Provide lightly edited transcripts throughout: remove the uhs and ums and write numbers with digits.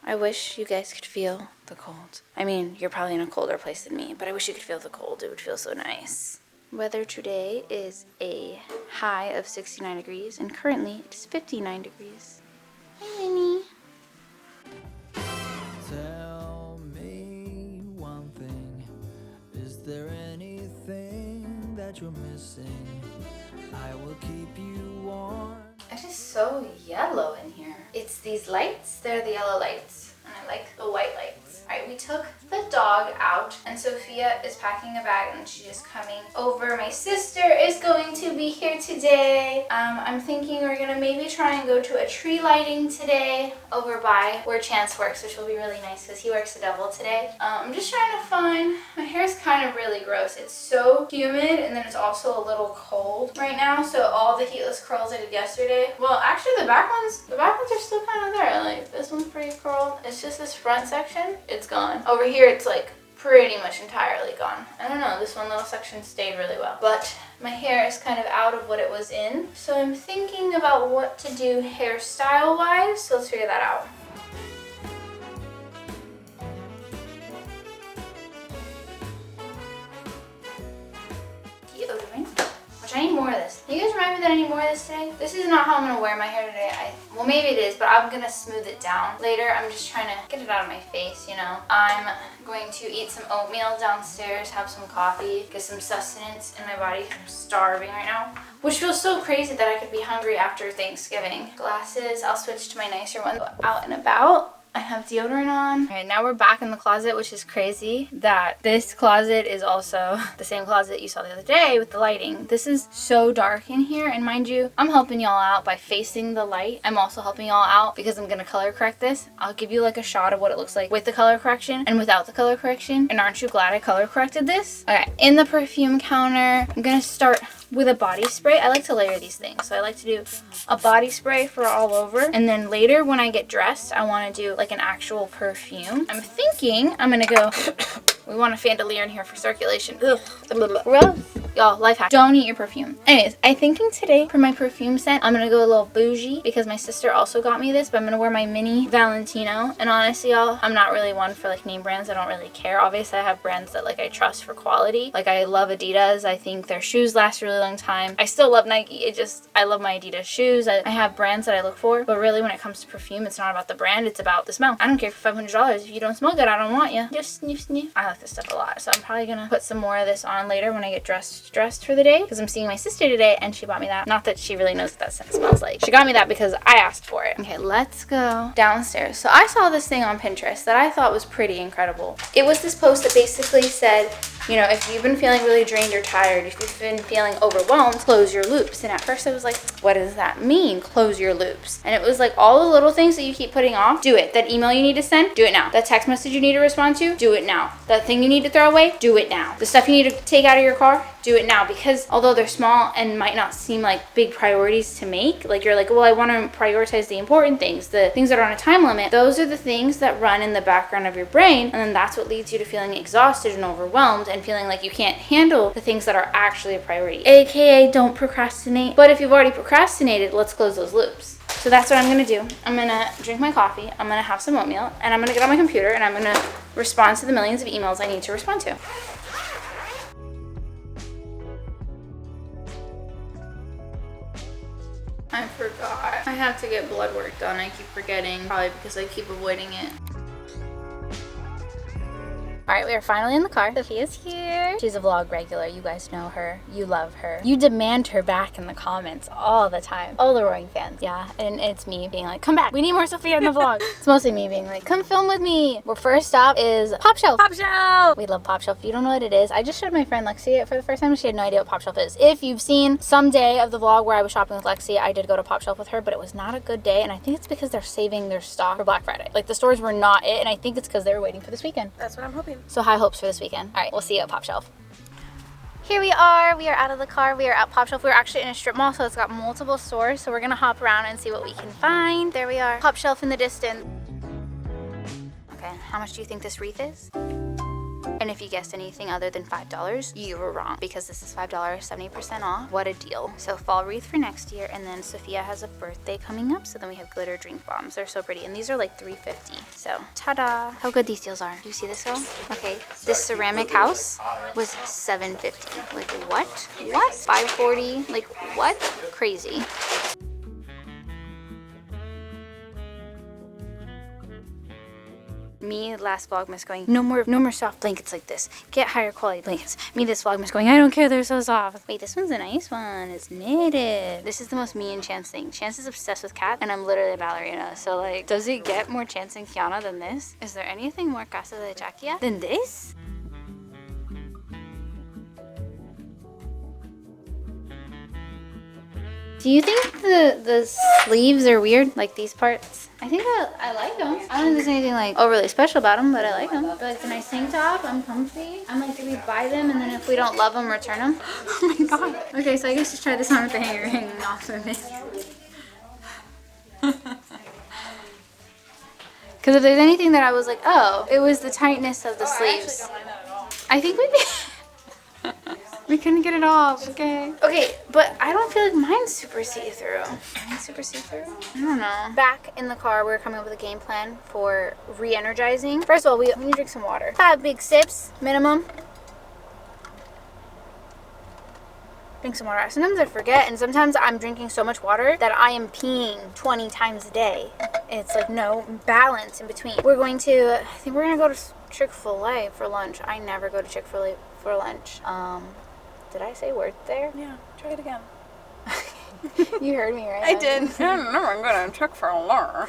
I wish you guys could feel the cold. I mean, you're probably in a colder place than me, but I wish you could feel the cold. It would feel so nice. Weather today is a high of 69 degrees, and currently it is 59 degrees. Hi, Winnie. Tell me one thing. Is there anything that you're missing? I will keep you warm. It is so yellow in here. It's these lights. They're the yellow lights, and I like the white lights. All right, we took the dog out, and Sophia is packing a bag, and she's just coming over. My sister is going to be here today. I'm thinking we're gonna maybe try and go to a tree lighting today over by where Chance works, which will be really nice because he works a double today. I'm just trying to find, my hair's kind of really gross. It's so humid, and then it's also a little cold right now, so all the heatless curls I did yesterday, well, actually the back ones are still kind of there. Like, this one's pretty curled. It's just this front section, it's gone. Over here, it's like pretty much entirely gone. I don't know, this one little section stayed really well, but my hair is kind of out of what it was in, so I'm thinking about what to do hairstyle wise, so let's figure that out. Deodorant, which I need more of this. You guys remind me that I need more of this today? This is not how I'm gonna wear my hair today. Well, maybe it is, but I'm gonna smooth it down later. I'm just trying to get it out of my face, you know. I'm going to eat some oatmeal downstairs, have some coffee, get some sustenance in my body. I'm starving right now, which feels so crazy that I could be hungry after Thanksgiving. Glasses, I'll switch to my nicer ones. Out and about. I have deodorant on. All right, now we're back in the closet, which is crazy that this closet is also the same closet you saw the other day with the lighting. This is so dark in here, and mind you, I'm helping y'all out by facing the light. I'm also helping y'all out because I'm gonna color correct this. I'll give you like a shot of what it looks like with the color correction and without the color correction. And aren't you glad I color corrected this? Okay, in the perfume counter, I'm gonna start with a body spray. I like to layer these things, so I like to do a body spray for all over, and then later when I get dressed I want to do like an actual perfume. I'm thinking I'm gonna go we want a chandelier in here for circulation. Ugh. Well, y'all, life hack, don't eat your perfume. Anyways, I'm thinking today for my perfume scent I'm gonna go a little bougie because my sister also got me this, but I'm gonna wear my mini Valentino. And honestly, y'all, I'm not really one for like name brands. I don't really care. Obviously I have brands that like I trust for quality. Like I love Adidas. I think their shoes last a really long time. I still love Nike. I love my Adidas shoes. I have brands that I look for, but really when it comes to perfume, it's not about the brand, it's about the smell. I don't care for $500. If you don't smell good, I don't want you. Just sniff sniff. I like this stuff a lot, so I'm probably gonna put some more of this on later when I get dressed for the day, because I'm seeing my sister today and she bought me that. Not that she really knows what that scent smells like. She got me that because I asked for it. Okay, let's go downstairs. So I saw this thing on Pinterest that I thought was pretty incredible. It was this post that basically said, you know, if you've been feeling really drained or tired, if you've been feeling overwhelmed, close your loops. And at first I was like, what does that mean, close your loops? And it was like all the little things that you keep putting off, do it. That email you need to send, do it now. That text message you need to respond to, do it now. That thing you need to throw away, do it now. The stuff you need to take out of your car, do it now. Because although they're small and might not seem like big priorities to make, like you're like, well, I want to prioritize the important things, the things that are on a time limit. Those are the things that run in the background of your brain, and then that's what leads you to feeling exhausted and overwhelmed and feeling like you can't handle the things that are actually a priority, aka don't procrastinate. But if you've already procrastinated, let's close those loops. So that's what I'm gonna do. I'm gonna drink my coffee, I'm gonna have some oatmeal, and I'm gonna get on my computer and I'm gonna respond to the millions of emails I need to respond to. I forgot. I have to get blood work done. I keep forgetting, probably because I keep avoiding it. All right, we are finally in the car. Sophia's here. She's a vlog regular. You guys know her. You love her. You demand her back in the comments all the time. All the roaring fans. Yeah, and it's me being like, come back. We need more Sophia in the vlog. It's mostly me being like, come film with me. Our first stop is PopShelf. PopShelf! We love PopShelf. If you don't know what it is, I just showed my friend Lexi it for the first time. She had no idea what PopShelf is. If you've seen some day of the vlog where I was shopping with Lexi, I did go to PopShelf with her, but it was not a good day. And I think it's because they're saving their stock for Black Friday. Like the stores were not it. And I think it's because they were waiting for this weekend. That's what I'm hoping. So high hopes for this weekend. All right, we'll see you at PopShelf. Here we are. We are out of the car. We are at PopShelf. We're actually in a strip mall, so it's got multiple stores. So we're gonna hop around and see what we can find. There we are. PopShelf in the distance. Okay, how much do you think this wreath is? And if you guessed anything other than $5, you were wrong because this is $5, 70% off. What a deal. So fall wreath for next year, and then Sophia has a birthday coming up, so then we have glitter drink bombs. They're so pretty, and these are like $3.50. So ta-da. How good these deals are. Do you see this though? Okay, this ceramic house was $7.50. Like what? What? $5.40? Like what? Crazy. Me last Vlogmas going, no more soft blankets like this. Get higher quality blankets. Me this Vlogmas going, I don't care, they're so soft. Wait, this one's a nice one. It's knitted. This is the most me and Chance thing. Chance is obsessed with cat, and I'm literally a ballerina. So like, does it get more Chance and Kiana than this? Is there anything more Casa de Jacquia than this? Do you think the sleeves are weird? Like these parts? I think I like them. I don't think there's anything like overly special about them, but I like them. I feel like it's a nice tank top. I'm comfy. I'm like, do we buy them and then if we don't love them, return them? Oh my god. Okay, so I guess just try this on with the hanger hanging off of it. Because if there's anything that I was like, oh, it was the tightness of the sleeves. I think we couldn't get it off, okay? Okay, but I don't feel like mine's super see-through. Mine's super see-through? I don't know. Back in the car, we're coming up with a game plan for re-energizing. First of all, we need to drink some water. 5 big sips, minimum. Drink some water. Sometimes I forget, and sometimes I'm drinking so much water that I am peeing 20 times a day. It's like no balance in between. We're going to, I think we're gonna go to Chick-fil-A for lunch. I never go to Chick-fil-A for lunch. Did I say word there? Yeah, try it again. You heard me, right? I did. I don't know, I'm going to Chick-fil-A.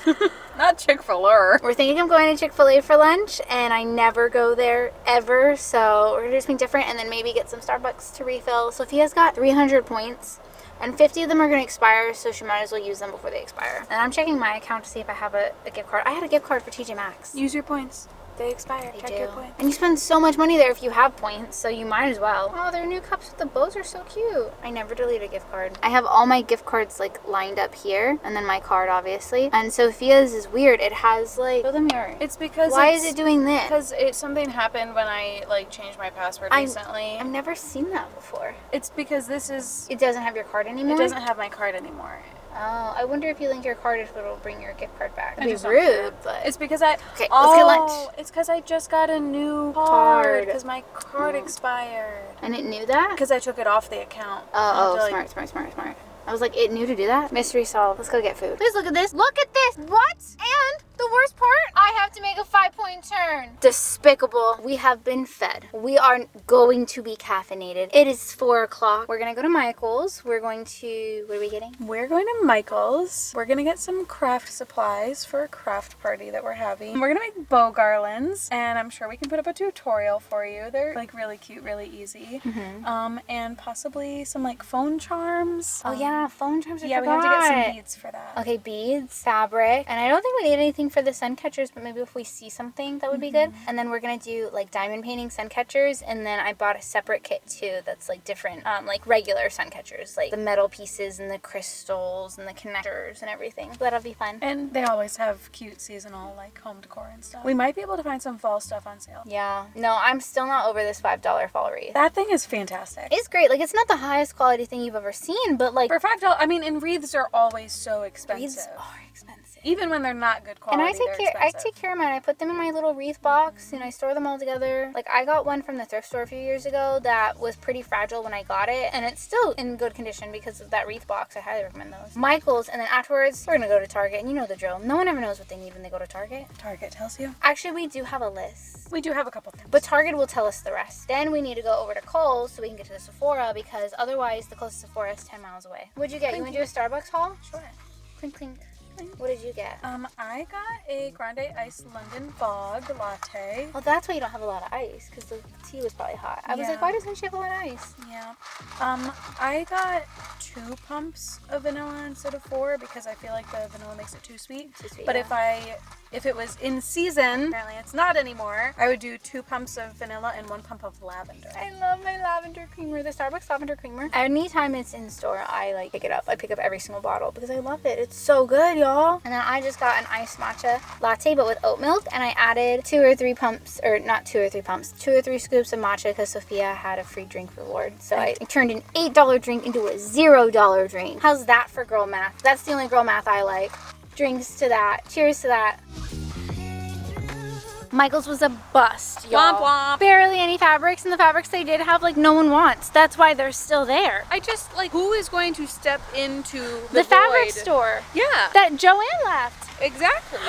Not Chick-fil-A. We're thinking of going to Chick-fil-A for lunch, and I never go there ever, so we're gonna do something different and then maybe get some Starbucks to refill. Sophia's got 300 points, and 50 of them are gonna expire, so she might as well use them before they expire. And I'm checking my account to see if I have a gift card. I had a gift card for TJ Maxx. Use your points. They expire. They Check do. your points. And you spend so much money there if you have points, so you might as well. Oh, their new cups with the bows are so cute. I never delete a gift card. I have all my gift cards like lined up here, and then my card obviously. And Sophia's is weird. It has like, show them yours. It's because why is it doing this? Because something happened when I like changed my password recently. I've never seen that before. It's because this is. It doesn't have your card anymore? It doesn't have my card anymore. Oh, I wonder if you link your card if it'll bring your gift card back. I It'd just be don't care. rude, but It's because I. Okay, let's get lunch. It's because I just got a new card. Because my card expired. And it knew that? Because I took it off the account. Oh, smart. I was like, it knew to do that? Mystery solved. Let's go get food. Please look at this. Look at this. What? And the worst part, I have to make a 5-point turn. Despicable. We have been fed. We are going to be caffeinated. It is 4 o'clock. We're going to go to Michael's. We're going to, what are we getting? We're going to Michael's. We're going to get some craft supplies for a craft party that we're having. We're going to make bow garlands, and I'm sure we can put up a tutorial for you. They're like really cute, really easy. And possibly some like phone charms. Oh yeah, phone charms. Yeah, we have to get some beads for that. Okay, beads, fabric, and I don't think we need anything for the sun catchers, but maybe if we see something that would be good. And then we're gonna do like diamond painting sun catchers, and then I bought a separate kit too that's like different, like regular sun catchers, like the metal pieces and the crystals and the connectors and everything. So that'll be fun. And they always have cute seasonal like home decor and stuff. We might be able to find some fall stuff on sale. Yeah. No, I'm still not over this $5 fall wreath. That thing is fantastic. It's great. Like, it's not the highest quality thing you've ever seen, but like For $5, I mean, and wreaths are always so expensive. wreaths are expensive. Even when they're not good quality, And I take care of mine. I put them in my little wreath box and I store them all together. Like, I got one from the thrift store a few years ago that was pretty fragile when I got it, and it's still in good condition because of that wreath box. I highly recommend those. Michael's, and then afterwards we're gonna go to Target, and you know the drill. No one ever knows what they need when they go to Target. Target tells you. Actually, we do have a list. We do have a couple things. But Target will tell us the rest. Then we need to go over to Kohl's so we can get to the Sephora, because otherwise the closest Sephora is 10 miles away. What'd you get? You want to do a Starbucks haul? Sure. Clink, clink. What did you get? I got a grande iced London fog latte. Oh, that's why you don't have a lot of ice, because the tea was probably hot. I was Yeah. like, why doesn't she have a lot of ice? Yeah. I got 2 pumps of vanilla instead of 4 because I feel like the vanilla makes it too sweet. Too sweet, But yeah. if I if it was in season, apparently it's not anymore, I would do 2 pumps of vanilla and 1 pump of lavender. I love my lavender creamer, the Starbucks lavender creamer. Anytime it's in store, I like pick it up. I pick up every single bottle because I love it. It's so good, y'all. And then I just got an iced matcha latte, but with oat milk, and I added 2 or 3 pumps, or not 2 or 3 pumps, 2 or 3 scoops of matcha because Sophia had a free drink reward. So I turned an $8 drink into a $0 drink. How's that for girl math? That's the only girl math I like. Drinks to that. Cheers to that. Michael's was a bust, y'all. Womp womp. Barely any fabrics, and the fabrics they did have, like, no one wants. That's why they're still there. I just, like, who is going to step into The fabric void? store Yeah. that Joanne left. Exactly.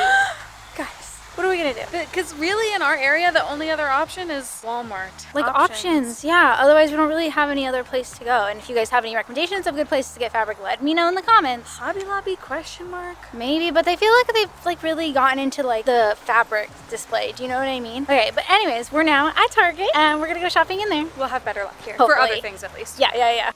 Guys, what are we gonna do? Because really in our area, the only other option is Walmart. Like options, yeah. Otherwise, we don't really have any other place to go. And if you guys have any recommendations of good places to get fabric, let me know in the comments. Hobby Lobby, question mark? Maybe, but they feel like they've like really gotten into like the fabric display. Do you know what I mean? Okay, but anyways, we're now at Target and we're gonna go shopping in there. We'll have better luck here. Hopefully. For other things at least. Yeah.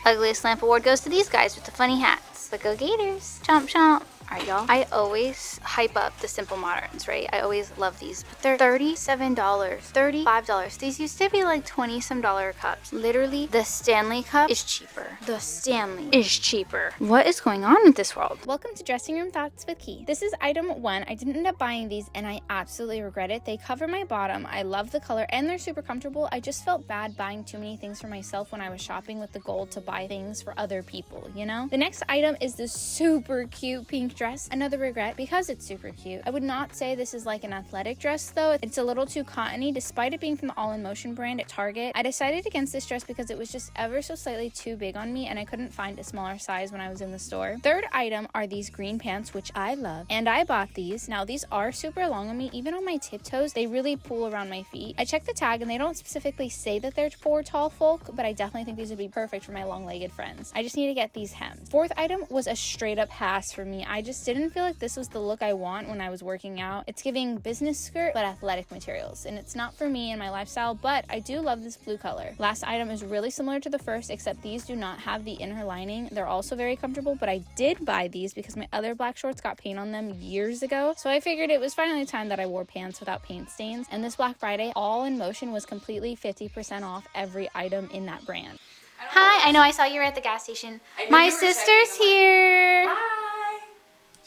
Ugliest lamp award goes to these guys with the funny hats. But go Gators. Chomp chomp. Alright, y'all. I always hype up the Simple Moderns, right? I always love these. But they're $37, $35. These used to be like 20-some dollar cups. Literally, the Stanley cup is cheaper. The Stanley is cheaper. What is going on in this world? Welcome to Dressing Room Thoughts with Key. This is item 1. I didn't end up buying these and I absolutely regret it. They cover my bottom. I love the color and they're super comfortable. I just felt bad buying too many things for myself when I was shopping with the goal to buy things for other people, you know? The next item is this super cute pink dress. Another regret because it's super cute. I would not say this is like an athletic dress though. It's a little too cottony despite it being from the All in Motion brand at Target. I decided against this dress because it was just ever so slightly too big on me and I couldn't find a smaller size when I was in the store. Third item are these green pants, which I love, and I bought these. Now these are super long on me. Even on my tiptoes, they really pull around my feet. I checked the tag and they don't specifically say that they're for tall folk, but I definitely think these would be perfect for my long-legged friends. I just need to get these hems. Fourth item was a straight up pass for me. I just didn't feel like this was the look I want when I was working out. It's giving business skirt but athletic materials, and it's not for me and my lifestyle, but I do love this blue color. Last item is really similar to the first, except these do not have the inner lining. They're also very comfortable, but I did buy these because my other black shorts got paint on them years ago, so I figured it was finally time that I wore pants without paint stains. And this Black Friday, All in Motion was completely 50% off every item in that brand. Hi, I know I saw you were at the gas station. My sister's here. Hi.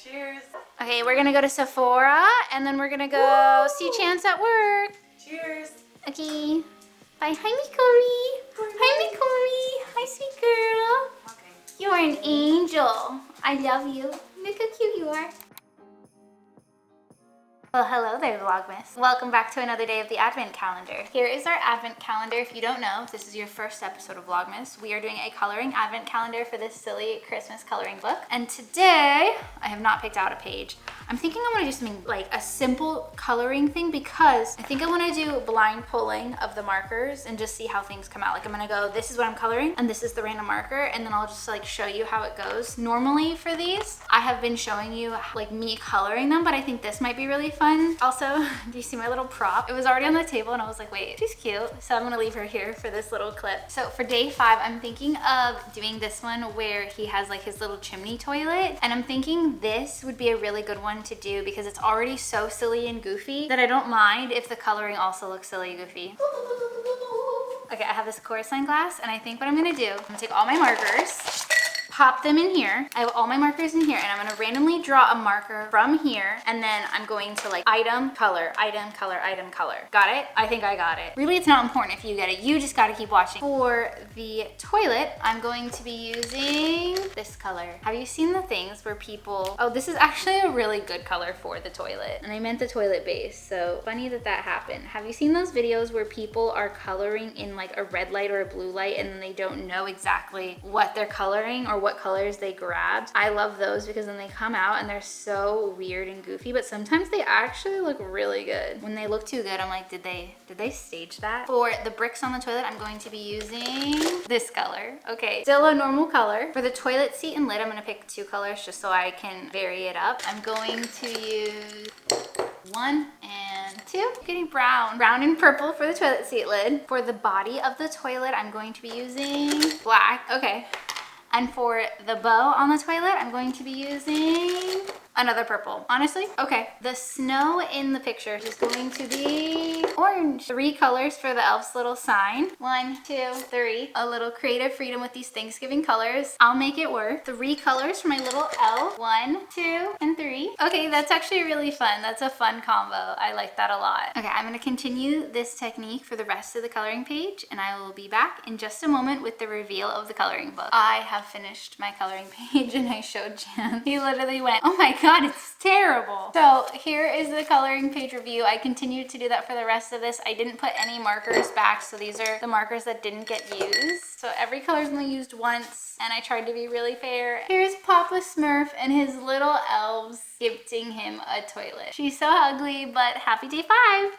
Cheers. Okay, we're gonna go to Sephora and then we're gonna go see Chance at work. Cheers. Okay. Bye. Hi, Mikori. Hi, Mikori. Hi, sweet girl. Okay. You're an angel. I love you. Look how cute you are. Well, hello there, Vlogmas. Welcome back to another day of the Advent calendar. Here is our Advent calendar. If you don't know, if this is your first episode of Vlogmas, we are doing a coloring Advent calendar for this silly Christmas coloring book. And today, I have not picked out a page. I'm thinking I want to do something like a simple coloring thing because I think I want to do blind pulling of the markers and just see how things come out. Like I'm going to go, this is what I'm coloring and this is the random marker, and then I'll just like show you how it goes. Normally for these, I have been showing you like me coloring them, but I think this might be really fun. Also, do you see my little prop? It was already on the table and I was like, wait, she's cute. So I'm gonna leave her here for this little clip. So for day 5, I'm thinking of doing this one where he has like his little chimney toilet. And I'm thinking this would be a really good one to do because it's already so silly and goofy that I don't mind if the coloring also looks silly and goofy. Okay, I have this chorus line glass and I think what I'm gonna do, I'm gonna take all my markers, pop them in here. I have all my markers in here and I'm gonna randomly draw a marker from here and then I'm going to like item, color, item, color, item, color. Got it? I think I got it. Really, it's not important if you get it. You just gotta keep watching. For the toilet, I'm going to be using this color. Have you seen the things where people, oh, this is actually a really good color for the toilet. And I meant the toilet base, so funny that that happened. Have you seen those videos where people are coloring in like a red light or a blue light and then they don't know exactly what they're coloring or what colors they grabbed? I love those because then they come out and they're so weird and goofy, but sometimes they actually look really good. When they look too good, I'm like, did they stage that? For the bricks on the toilet, I'm going to be using this color. Okay, still a normal color. For the toilet seat and lid, I'm gonna pick 2 colors just so I can vary it up. I'm going to use 1 and 2. Getting brown and purple for the toilet seat lid. For the body of the toilet, I'm going to be using black. Okay. And for the bow on the toilet, I'm going to be using Another purple. Honestly, okay. The snow in the pictures is going to be orange. 3 colors for the elf's little sign. 1, 2, 3. A little creative freedom with these Thanksgiving colors. I'll make it work. 3 colors for my little elf. 1, 2, and 3. Okay, that's actually really fun. That's a fun combo. I like that a lot. Okay, I'm gonna continue this technique for the rest of the coloring page, and I will be back in just a moment with the reveal of the coloring book. I have finished my coloring page and I showed Jan. He literally went, oh my god, it's terrible. So here is the coloring page review. I continued to do that for the rest of this. I didn't put any markers back, so these are the markers that didn't get used. So every color is only used once, and I tried to be really fair. Here's Papa Smurf and his little elves gifting him a toilet. She's so ugly, but happy day 5.